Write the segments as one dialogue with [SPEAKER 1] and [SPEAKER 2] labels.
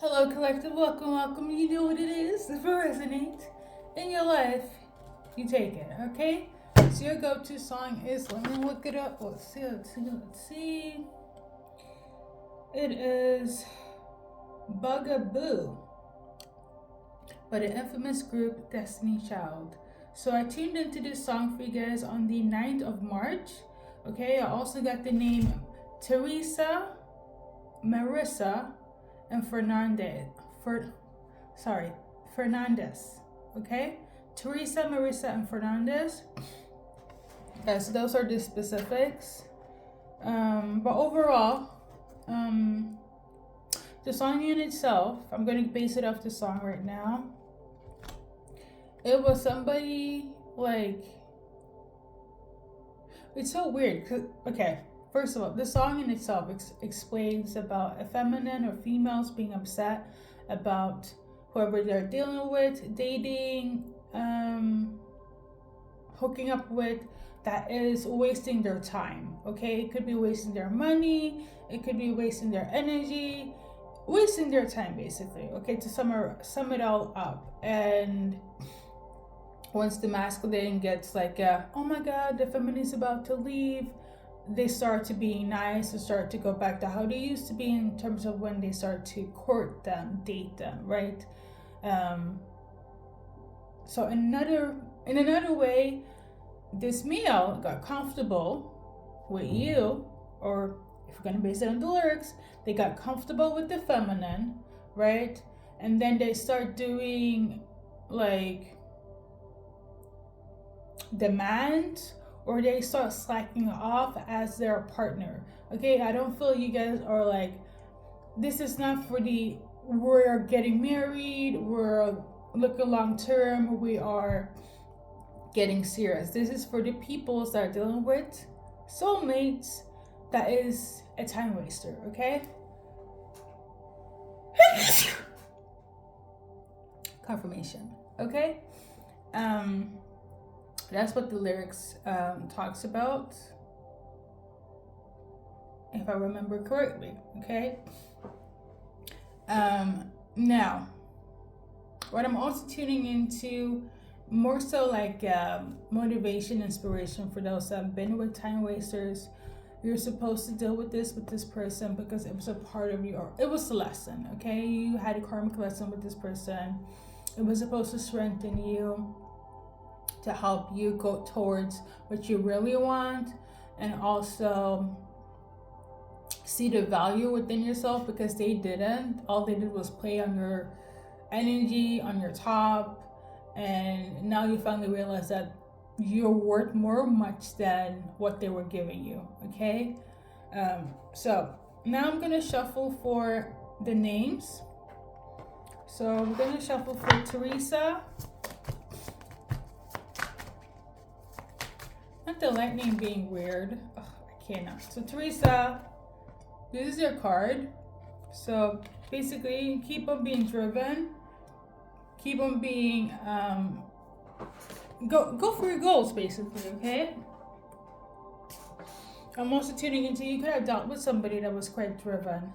[SPEAKER 1] Hello, collective. Welcome. You know what it is. If it resonates in your life, you take it. Okay. So your go-to song is. Let me look it up. Let's see. It is Bugaboo by the infamous group Destiny Child. So I tuned into this song for you guys on the 9th of March. Okay. I also got the name Teresa, Marissa, and Fernandez. Okay, Teresa, Marissa, and Fernandez. Okay, so those are the specifics. But overall, the song in itself, I'm going to base it off the song right now. It was somebody like. It's so weird. Okay, first of all, the song in itself explains about a feminine or females being upset about whoever they're dealing with, dating, hooking up with, that is wasting their time. Okay, it could be wasting their money, it could be wasting their energy, wasting their time basically. Okay, to sum it all up. And once the masculine gets like, oh my god, the feminine is about to leave, they start to be nice and start to go back to how they used to be in terms of when they start to court them, date them, right? So in another way, this male got comfortable with you, or if you're gonna base it on the lyrics, they got comfortable with the feminine, right? And then they start doing like demands, or they start slacking off as their partner. Okay, I don't feel you guys are like, this is not for the, we're getting married, we're looking long term, we are getting serious. This is for the people that are dealing with soulmates, that is a time waster. Okay. Confirmation. Okay. That's what the lyrics talks about, if I remember correctly. Okay. Now, what I'm also tuning into, more so like motivation, inspiration for those that have been with time wasters. You're supposed to deal with this person because it was a part of your, it was a lesson. Okay, you had a karmic lesson with this person. It was supposed to strengthen you, to help you go towards what you really want, and also see the value within yourself, because they didn't. All they did was play on your energy, on your top, and now you finally realize that you're worth much than what they were giving you. Okay, so now I'm gonna shuffle for the names. So we're gonna shuffle for Teresa. Not the lightning being weird. Oh, I cannot. So Teresa, this is your card. So basically, keep on being driven. Keep on being go for your goals, basically. Okay. I'm also tuning into, you could have dealt with somebody that was quite driven,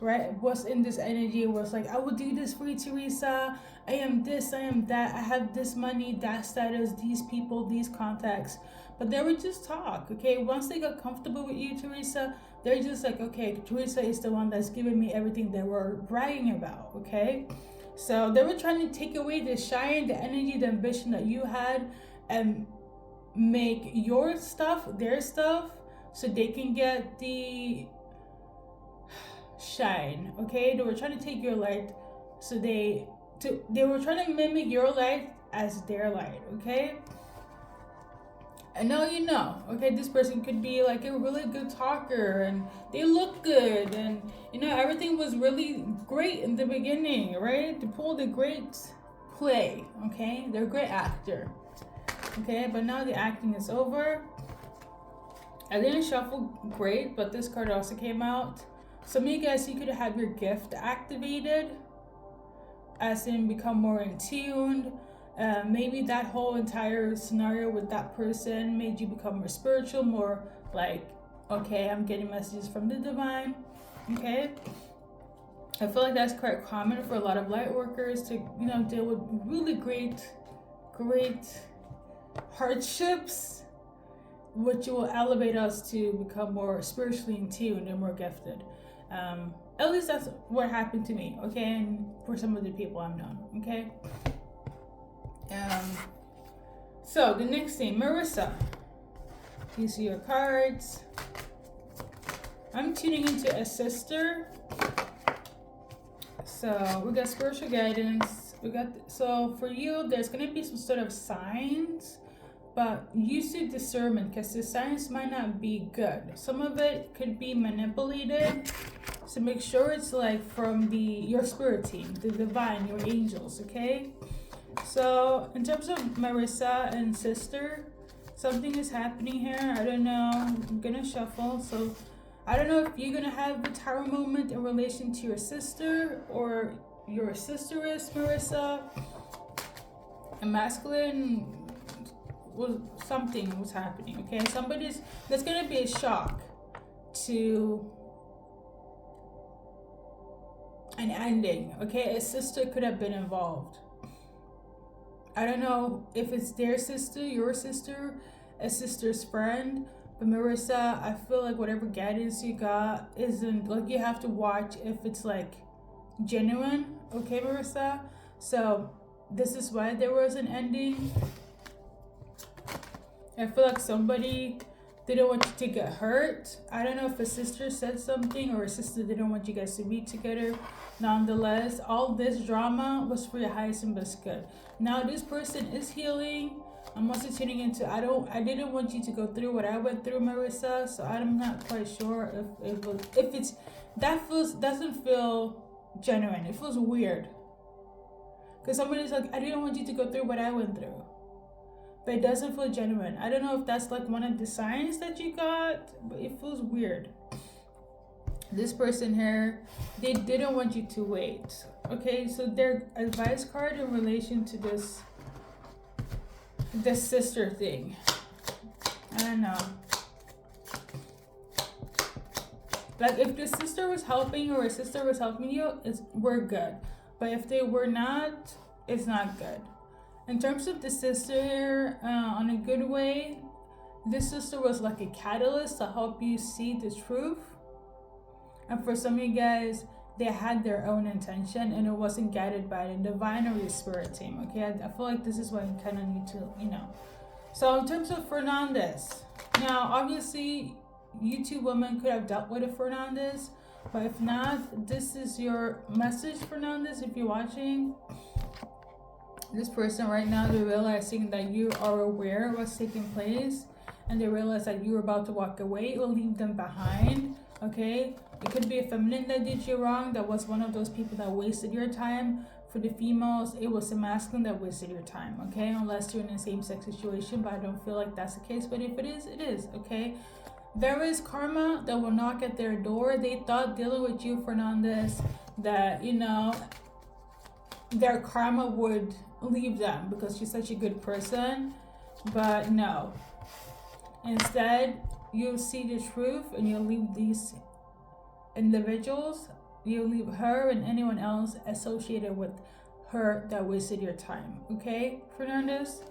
[SPEAKER 1] right? Was in this energy, was like, I will do this for you, Teresa. I am this, I am that. I have this money, that status, these people, these contacts. But they would just talk, okay? Once they got comfortable with you, Teresa, they're just like, okay, Teresa is the one that's giving me everything they were bragging about, okay? So they were trying to take away the shine, the energy, the ambition that you had, and make your stuff their stuff, so they can get the shine, okay? They were trying to take your light, so they were trying to mimic your light as their light, okay? And now you know, okay, this person could be like a really good talker, and they look good, and you know, everything was really great in the beginning, right? They pulled a great play, okay? They're a great actor, okay? But now the acting is over. I didn't shuffle great, but this card also came out. Some of you guys, you could have your gift activated, as in become more in tune. Maybe that whole entire scenario with that person made you become more spiritual, more like, okay, I'm getting messages from the divine. Okay, I feel like that's quite common for a lot of light workers to, deal with really great hardships, which will elevate us to become more spiritually in tune and more gifted. At least that's what happened to me, okay? And for some of the people I've known, okay? So the next thing, Marissa. These are your cards. I'm tuning into a sister. So we got spiritual guidance. So for you, there's gonna be some sort of signs, but use your discernment because the signs might not be good. Some of it could be manipulated. So make sure it's like from your spirit team, the divine, your angels, okay? So in terms of Marissa and sister, something is happening here. I don't know. I'm gonna shuffle. So I don't know if you're gonna have the tower moment in relation to your sister, or your sister is Marissa. A masculine something was happening. Okay, there's gonna be a shock to an ending. Okay, a sister could have been involved. I don't know if it's their sister, your sister, a sister's friend, but Marissa, I feel like whatever guidance you got isn't, like, you have to watch if it's like genuine, okay, Marissa? So this is why there was an ending. I feel like somebody didn't want you to get hurt. I don't know if a sister said something or a sister didn't want you guys to be together. Nonetheless, all this drama was for your highest and best good. Now this person is healing. I'm also tuning into, I didn't want you to go through what I went through, Marissa, so I'm not quite sure if it's, doesn't feel genuine. It feels weird. Because somebody's like, I didn't want you to go through what I went through. But it doesn't feel genuine. I don't know if that's like one of the signs that you got, but it feels weird. This person here, they didn't want you to wait. Okay, so their advice card in relation to this sister thing. I don't know. Like if the sister was helping or a sister was helping you, we're good. But if they were not, it's not good. In terms of the sister here, on a good way, this sister was like a catalyst to help you see the truth. And for some of you guys, they had their own intention and it wasn't guided by the divine or your spirit team, okay? I feel like this is what you kind of need to, So in terms of Fernandez, now obviously you two women could have dealt with a Fernandez, but if not, this is your message, Fernandez, if you're watching. This person right now, they're realizing that you are aware of what's taking place and they realize that you're about to walk away or leave them behind, okay? It could be a feminine that did you wrong, that was one of those people that wasted your time. For the females, it was a masculine that wasted your time, okay? Unless you're in a same-sex situation, but I don't feel like that's the case. But if it is, okay? There is karma that will knock at their door. They thought dealing with you, Fernandez, that, their karma would leave them because you're such a good person, but no. Instead, you'll see the truth and you'll leave these individuals, you'll leave her and anyone else associated with her that wasted your time, okay, Fernandez?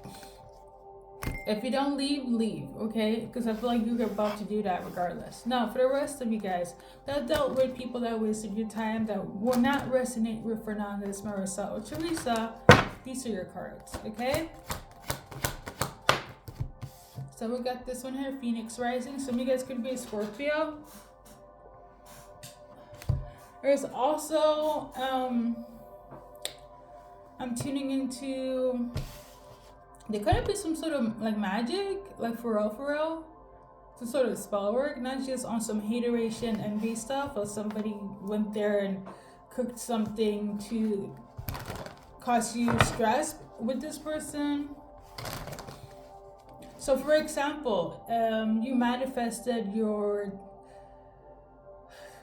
[SPEAKER 1] If you don't leave, okay? Because I feel like you're about to do that regardless. Now, for the rest of you guys that dealt with people that wasted your time, that will not resonate with Fernandez, Marissa, or Teresa, these are your cards, okay? So we got this one here, Phoenix Rising. Some of you guys could be a Scorpio. There's also, I'm tuning into, there could be some sort of like magic, like for real, some sort of spell work, not just on some hateration, envy stuff, or somebody went there and cooked something to cause you stress with this person. So for example, you manifested your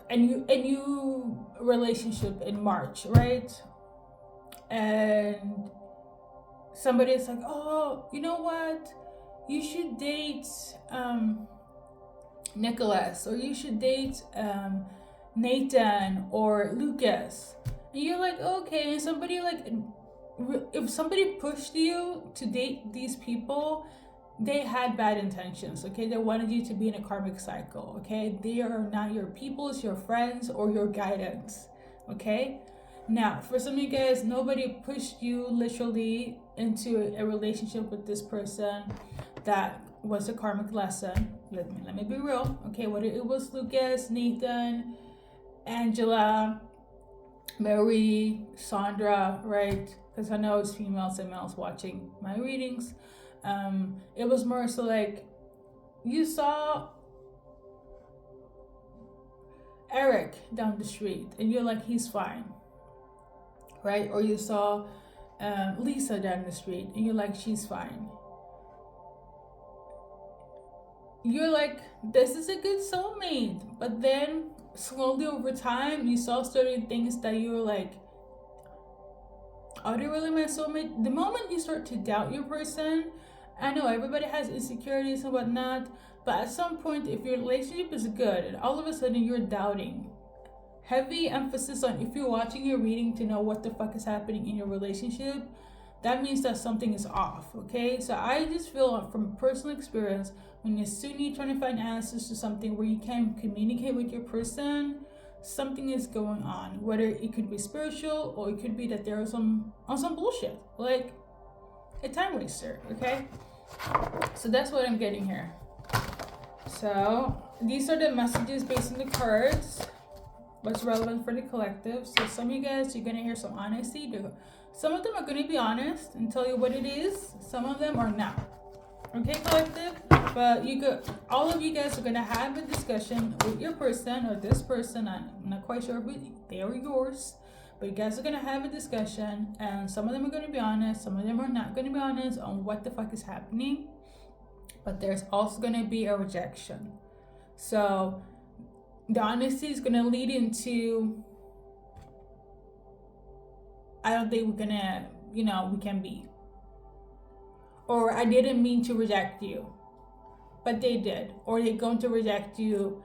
[SPEAKER 1] a new relationship in March, right? And somebody's like, oh, you know what? You should date Nicholas, or you should date Nathan or Lucas. And you're like, okay, and somebody like, if somebody pushed you to date these people, they had bad intentions, okay? They wanted you to be in a karmic cycle, okay? They are not your peoples, your friends, or your guidance, okay? Now, for some of you guys, nobody pushed you literally into a relationship with this person that was a karmic lesson. Let me be real, okay? Whether it was Lucas, Nathan, Angela, Mary, Sandra, right? Because I know it's females and males watching my readings. It was more so like you saw Eric down the street and you're like, he's fine, right? Or you saw Lisa down the street and you're like, she's fine. You're like, this is a good soulmate. But then slowly over time, you saw certain things that you were like, are they really my soulmate? The moment you start to doubt your person, I know everybody has insecurities and whatnot, but at some point, if your relationship is good and all of a sudden you're doubting, heavy emphasis on if you're watching your reading to know what the fuck is happening in your relationship, that means that something is off, okay? So I just feel from personal experience, when you're soon you're trying to find answers to something where you can communicate with your person, something is going on. Whether it could be spiritual or it could be that there is some bullshit, like a time waster, okay? So that's what I'm getting here. So these are the messages based on the cards. What's relevant for the collective. So some of you guys, you're gonna hear some honesty. Some of them are gonna be honest and tell you what it is. Some of them are not. Okay, collective? But all of you guys are gonna have a discussion with your person or this person. I'm not quite sure if they are yours. But you guys are gonna have a discussion, and some of them are gonna be honest, some of them are not gonna be honest on what the fuck is happening. But there's also gonna be a rejection. So the honesty is gonna lead into, I don't think we're gonna, we can be. Or I didn't mean to reject you, but they did. Or they're going to reject you.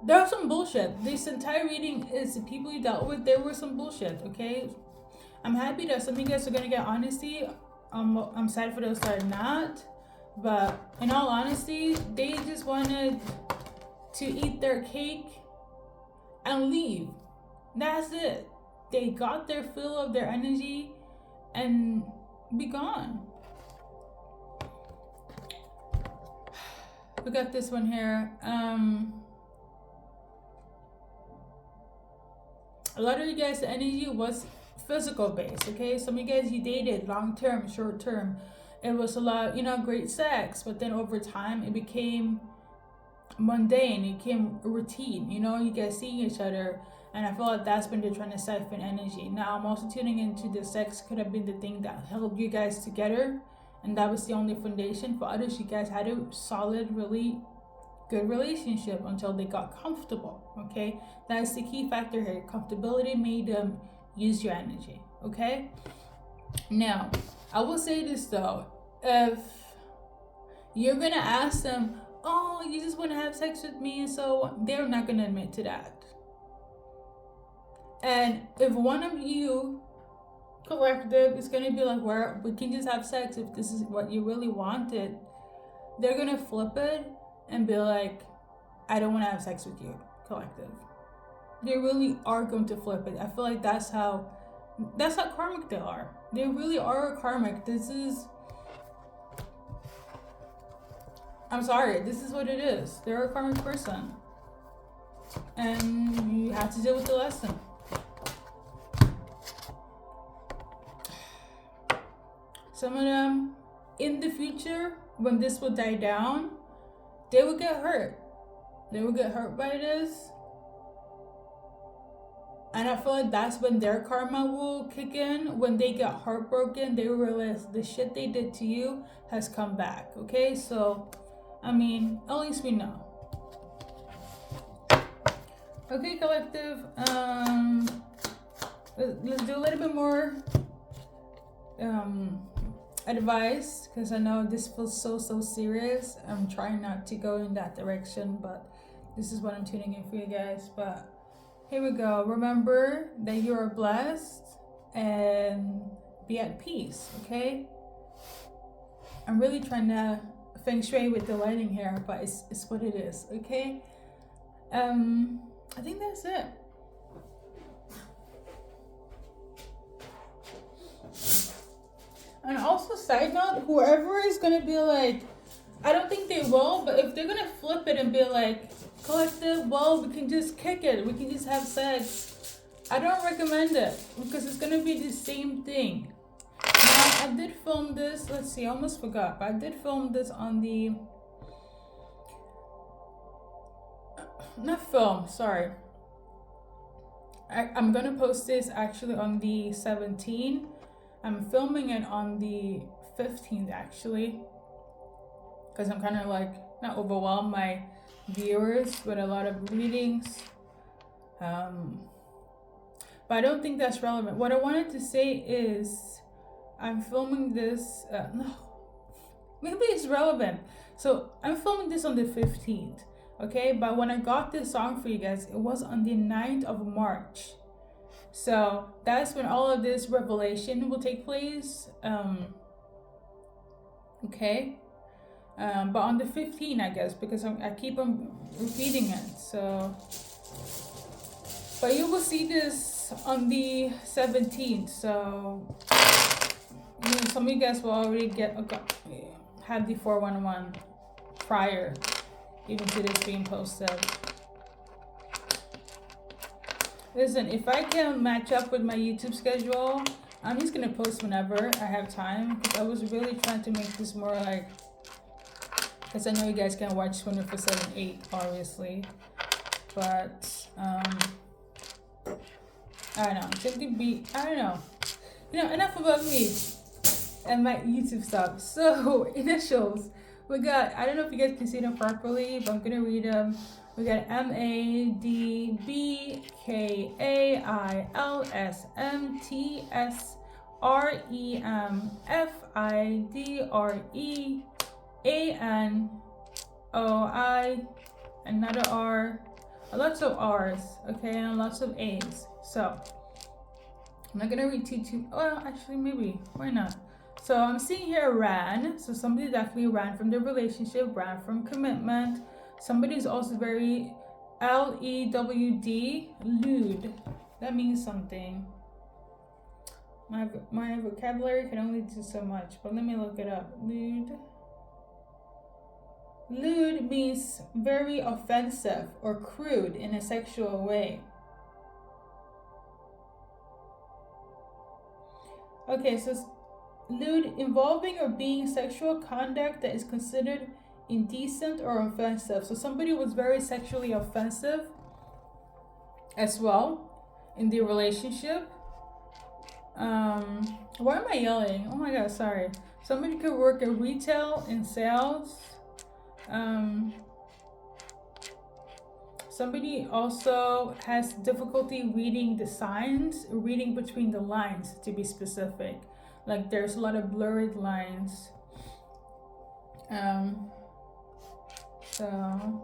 [SPEAKER 1] There's some bullshit. This entire reading is the people you dealt with. There were some bullshit, okay? I'm happy that some of you guys are going to get honesty. I'm sad for those that are not. But in all honesty, they just wanted to eat their cake and leave. That's it. They got their fill of their energy and be gone. We got this one here. A lot of you guys, the energy was physical based, okay? Some of you guys, you dated long term, short term. It was a lot, great sex, but then over time it became mundane, it became routine, you guys seeing each other, and I feel like that's when they're trying to siphon energy. Now I'm also tuning into the sex could have been the thing that held you guys together, and that was the only foundation. For others, you guys had a solid, really good relationship until they got comfortable, okay? That's the key factor here. Comfortability made them use your energy, okay? Now, I will say this though, if you're gonna ask them, oh, you just want to have sex with me, so they're not gonna admit to that. And if one of you collective is gonna be like, where we can just have sex if this is what you really wanted, they're gonna flip it and be like, I don't want to have sex with you, collective. They really are going to flip it. I feel like that's how karmic they are. They really are karmic. I'm sorry, this is what it is. They're a karmic person. And you have to deal with the lesson. Some of them, in the future, when this will die down, they will get hurt. They will get hurt by this. And I feel like that's when their karma will kick in. When they get heartbroken, they realize the shit they did to you has come back. Okay, so, at least we know. Okay, collective. Let's do a little bit more advice, because I know this feels so serious. I'm trying not to go in that direction, but this is what I'm tuning in for you guys. But Here we go. Remember that you are blessed and be at peace, okay? I'm really trying to feng shui with the lighting here, but it's what it is, okay? I think that's it. And also, side note, whoever is gonna be like, I don't think they will, but if they're gonna flip it and be like, collective, well, we can just kick it, we can just have sex, I don't recommend it, because it's gonna be the same thing. Now, I did film this, let's see, I almost forgot, but I did film this on the, not film, sorry. I'm gonna post this actually on the 17th. I'm filming it on the 15th actually, because I'm kind of like not overwhelmed my viewers with a lot of readings. But I don't think that's relevant. What I wanted to say is I'm filming this, no, maybe it's relevant. So I'm filming this on the 15th, okay? But when I got this song for you guys, it was on the 9th of March. So that's when all of this revelation will take place. Okay. But on the 15th, I guess, because I keep on repeating it. So, but you will see this on the 17th. So, you know, some of you guys will already have the 411 prior, even to this being posted. Listen, if I can match up with my YouTube schedule, I'm just gonna post whenever I have time, because I was really trying to make this more like, because I know you guys can watch 24/7/8, obviously, but I don't know, it's gonna be, I don't know, you know, enough about me and my YouTube stuff. So initials, we got, I don't know if you guys can see them properly, but I'm gonna read them. We got MAD BKA ILSM TSREM FIDRE ANOI, another R, lots of R's, okay, and lots of A's. So I'm not gonna read too, well, actually, maybe, why not? So I'm seeing here ran, so somebody definitely ran from their relationship, ran from commitment. Somebody is also very LEWD, lewd. That means something. My vocabulary can only do so much, but let me look it up. Lewd. Lewd means very offensive or crude in a sexual way. Okay, so lewd, involving or being sexual conduct that is considered indecent or offensive. So somebody was very sexually offensive as well in the relationship. Why am I yelling? Oh my god, sorry. Somebody could work in retail, in sales. Somebody also has difficulty reading the signs, reading between the lines, to be specific. Like there's a lot of blurred lines. So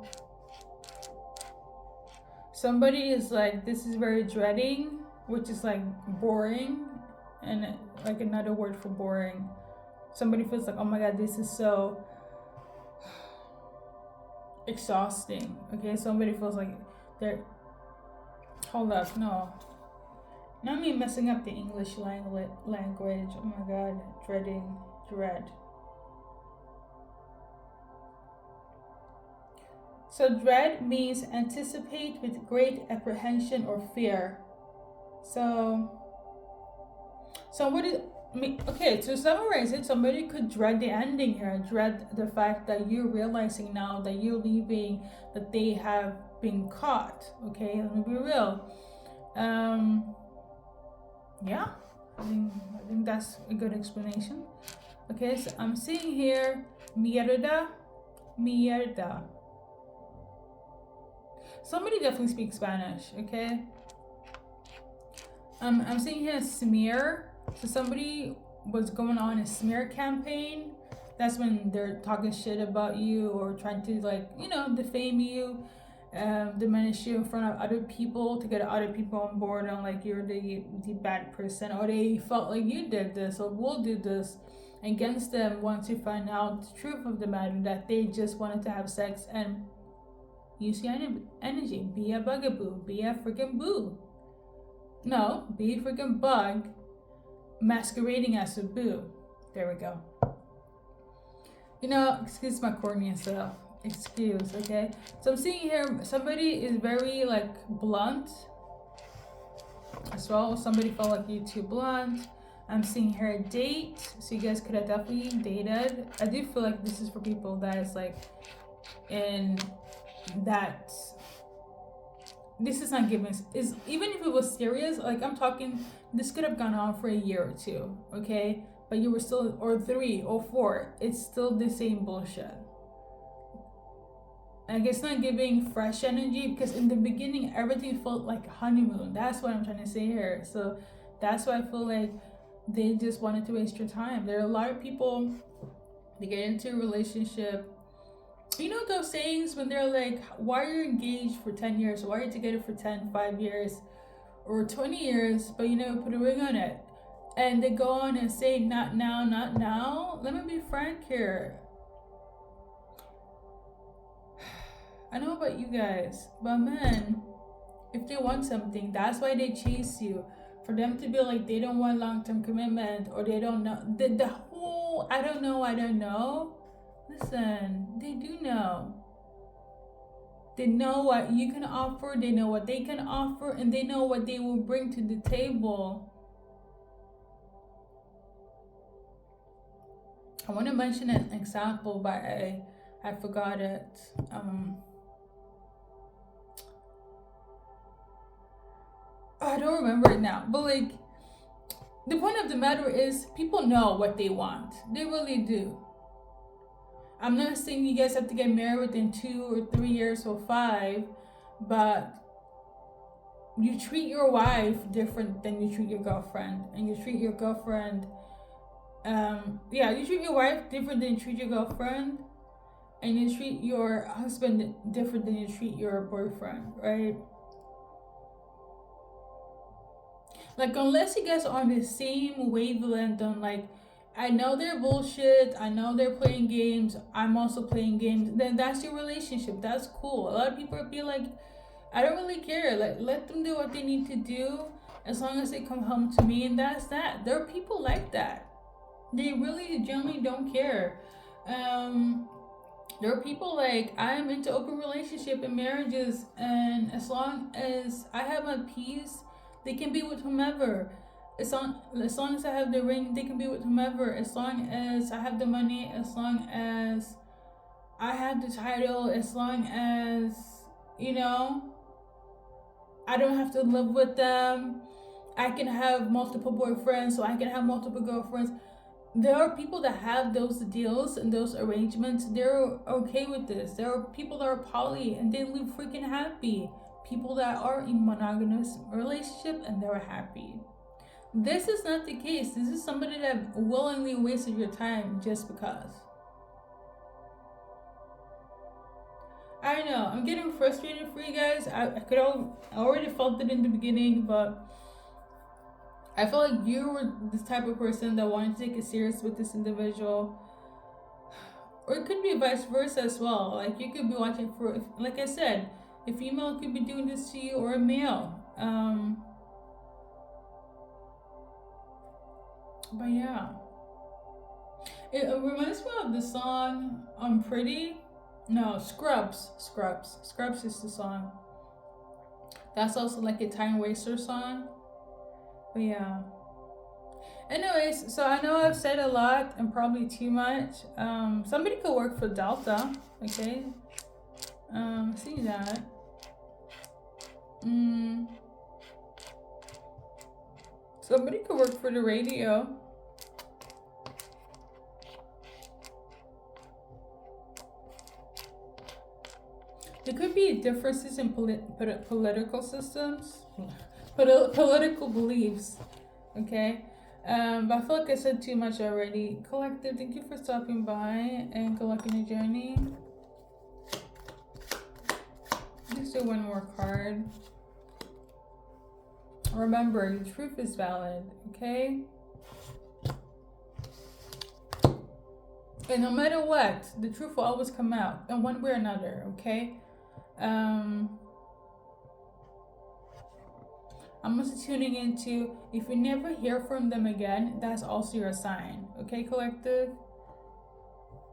[SPEAKER 1] somebody is like, this is very dreading, which is like boring, and like another word for boring. Somebody feels like, oh my god, this is so exhausting. Okay, somebody feels like they're, hold up, no, not me messing up the English language. Oh my god, dread. So dread means anticipate with great apprehension or fear. So somebody, okay, to summarize it, somebody could dread the ending here, dread the fact that you're realizing now that you're leaving, that they have been caught. Okay, let me be real. Yeah, I think that's a good explanation. Okay, so I'm seeing here mierda. Somebody definitely speaks Spanish, okay? I'm seeing here smear. So somebody was going on a smear campaign. That's when they're talking shit about you or trying to, like, you know, defame you. diminish you in front of other people to get other people on board and like you're the bad person, or they felt like you did this or will do this against them once you find out the truth of the matter, that they just wanted to have sex and use your energy. Be a bugaboo, be a freaking boo. No, be a freaking bug masquerading as a boo. There we go. You know, excuse my corny stuff. Excuse, okay? So I'm seeing here somebody is very like blunt as well. Somebody felt like you too blunt. I'm seeing here a date, so you guys could have definitely dated. I do feel like this is for people that is like in that. This is not giving. Is even if it was serious, like I'm talking, this could have gone on for a year or two, okay? But you were still, or 3 or 4. It's still the same bullshit. Like it's not giving fresh energy, because in the beginning everything felt like a honeymoon. That's what I'm trying to say here. So that's why I feel like they just wanted to waste your time. There are a lot of people, they get into a relationship. You know those sayings when they're like, why are you engaged for 10 years? Why are you together for 5 years or 20 years, but you never put a ring on it? And they go on and say, not now, not now. Let me be frank here. I know about you guys, but men, if they want something, that's why they chase you. For them to be like, they don't want long-term commitment, or they don't know. The whole, I don't know. Listen, they do know. They know what you can offer, they know what they can offer, and they know what they will bring to the table. I want to mention an example, but I forgot it. I don't remember it now, but like the point of the matter is people know what they want. They really do. I'm not saying you guys have to get married within 2 or 3 years or 5, but you treat your wife different than you treat your girlfriend, and you treat your girlfriend you treat your wife different than you treat your girlfriend, and you treat your husband different than you treat your boyfriend, right? Like, unless you guys are on the same wavelength on like, I know they're bullshit, I know they're playing games, I'm also playing games, then that's your relationship. That's cool. A lot of people be like, I don't really care. Like, let them do what they need to do as long as they come home to me, and that's that. There are people like that. They really generally don't care. There are people like, I'm into open relationship and marriages, and as long as I have my peace, they can be with whomever. As long as I have the ring, they can be with whomever. As long as I have the money, as long as I have the title, as long as, you know, I don't have to live with them. I can have multiple boyfriends, so I can have multiple girlfriends. There are people that have those deals and those arrangements. They're okay with this. There are people that are poly and they live freaking happy. People that are in monogamous relationship and they're happy. This is not the case. This is somebody that willingly wasted your time just because. I know, I'm getting frustrated for you guys. I already felt it in the beginning, but I felt like you were this type of person that wanted to take it serious with this individual. Or it could be vice versa as well. Like, you could be watching for, like I said, a female could be doing this to you, or a male. But yeah. It reminds me of the song Pretty. No, Scrubs. Scrubs is the song. That's also like a time waster song. But yeah. Anyways, so I know I've said a lot and probably too much. Somebody could work for Delta, okay? See that. Somebody could work for the radio. There could be differences in political systems, political beliefs, okay? But I feel like I said too much already. Collective, thank you for stopping by, and good luck in your journey. Let's do one more card. Remember, the truth is valid, okay? And no matter what, the truth will always come out in one way or another, okay? I'm also tuning into, if you never hear from them again, that's also your sign, okay, collective?